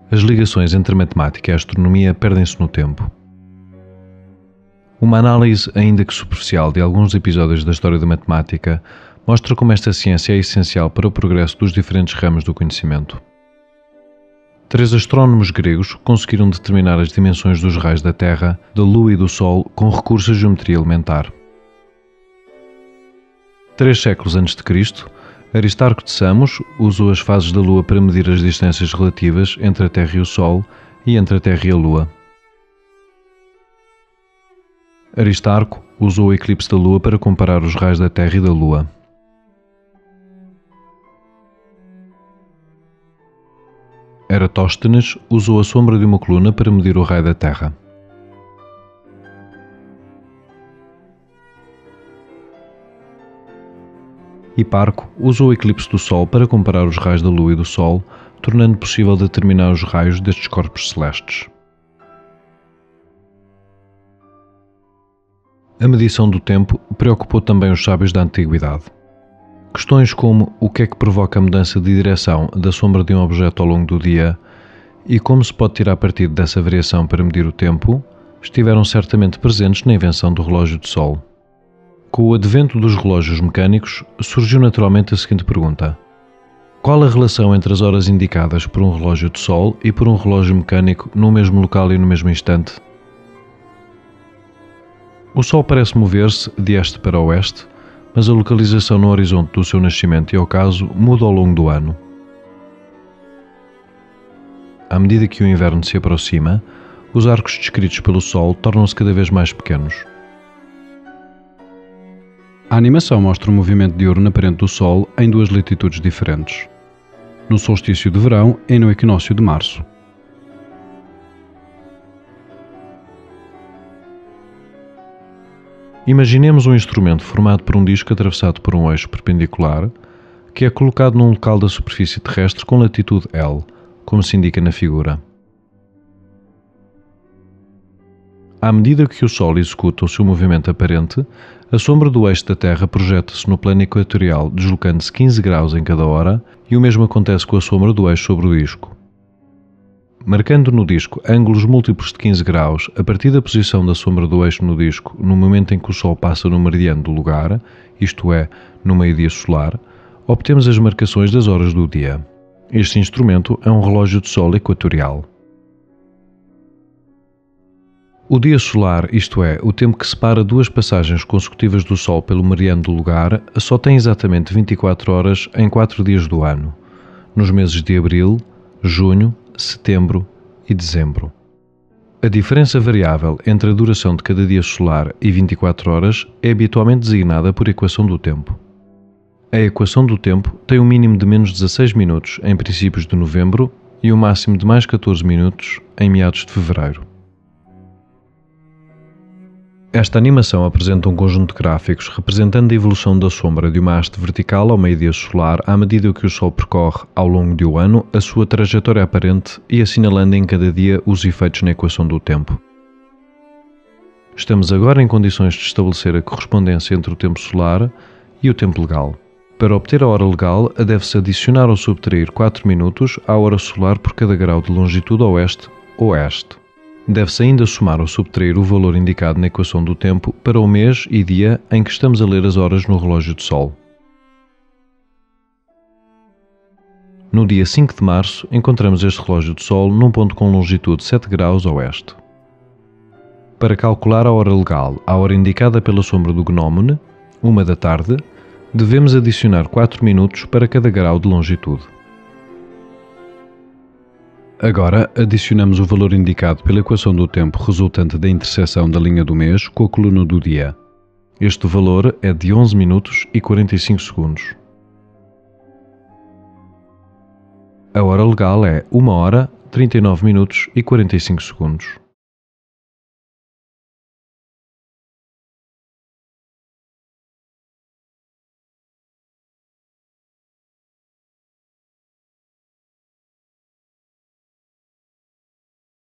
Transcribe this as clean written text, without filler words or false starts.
As ligações entre a matemática e a astronomia perdem-se no tempo. Uma análise, ainda que superficial, de alguns episódios da história da matemática mostra como esta ciência é essencial para o progresso dos diferentes ramos do conhecimento. 3 astrónomos gregos conseguiram determinar as dimensões dos raios da Terra, da Lua e do Sol com recurso à geometria elementar. 3 séculos antes de Cristo, Aristarco de Samos usou as fases da Lua para medir as distâncias relativas entre a Terra e o Sol e entre a Terra e a Lua. Aristarco usou o eclipse da Lua para comparar os raios da Terra e da Lua. Eratóstenes usou a sombra de uma coluna para medir o raio da Terra. Hiparco usou o eclipse do Sol para comparar os raios da Lua e do Sol, tornando possível determinar os raios destes corpos celestes. A medição do tempo preocupou também os sábios da antiguidade. Questões como o que é que provoca a mudança de direção da sombra de um objeto ao longo do dia e como se pode tirar partido dessa variação para medir o tempo, estiveram certamente presentes na invenção do relógio de sol. Com o advento dos relógios mecânicos, surgiu naturalmente a seguinte pergunta: qual a relação entre as horas indicadas por um relógio de sol e por um relógio mecânico no mesmo local e no mesmo instante? O Sol parece mover-se de este para oeste, mas a localização no horizonte do seu nascimento e ocaso muda ao longo do ano. À medida que o inverno se aproxima, os arcos descritos pelo Sol tornam-se cada vez mais pequenos. A animação mostra o movimento diurno aparente do Sol em 2 latitudes diferentes, no solstício de verão e no equinócio de março. Imaginemos um instrumento formado por um disco atravessado por um eixo perpendicular, que é colocado num local da superfície terrestre com latitude L, como se indica na figura. À medida que o Sol executa o seu movimento aparente, a sombra do eixo da Terra projeta-se no plano equatorial, deslocando-se 15 graus em cada hora, e o mesmo acontece com a sombra do eixo sobre o disco. Marcando no disco ângulos múltiplos de 15 graus a partir da posição da sombra do eixo no disco no momento em que o Sol passa no meridiano do lugar, isto é, no meio-dia solar, obtemos as marcações das horas do dia. Este instrumento é um relógio de sol equatorial. O dia solar, isto é, o tempo que separa 2 passagens consecutivas do Sol pelo meridiano do lugar, só tem exatamente 24 horas em 4 dias do ano, nos meses de abril, junho, setembro e dezembro. A diferença variável entre a duração de cada dia solar e 24 horas é habitualmente designada por equação do tempo. A equação do tempo tem um mínimo de menos 16 minutos em princípios de novembro e um máximo de mais 14 minutos em meados de fevereiro. Esta animação apresenta um conjunto de gráficos representando a evolução da sombra de uma haste vertical ao meio-dia solar à medida que o Sol percorre, ao longo de um ano, a sua trajetória aparente e assinalando em cada dia os efeitos na equação do tempo. Estamos agora em condições de estabelecer a correspondência entre o tempo solar e o tempo legal. Para obter a hora legal, deve-se adicionar ou subtrair 4 minutos à hora solar por cada grau de longitude oeste ou este. Deve-se ainda somar ou subtrair o valor indicado na equação do tempo para o mês e dia em que estamos a ler as horas no relógio de sol. No dia 5 de março, encontramos este relógio de sol num ponto com longitude 7 graus oeste. Para calcular a hora legal, à hora indicada pela sombra do gnómone, 1 da tarde, devemos adicionar 4 minutos para cada grau de longitude. Agora, adicionamos o valor indicado pela equação do tempo resultante da interseção da linha do mês com a coluna do dia. Este valor é de 11 minutos e 45 segundos. A hora legal é 1 hora, 39 minutos e 45 segundos.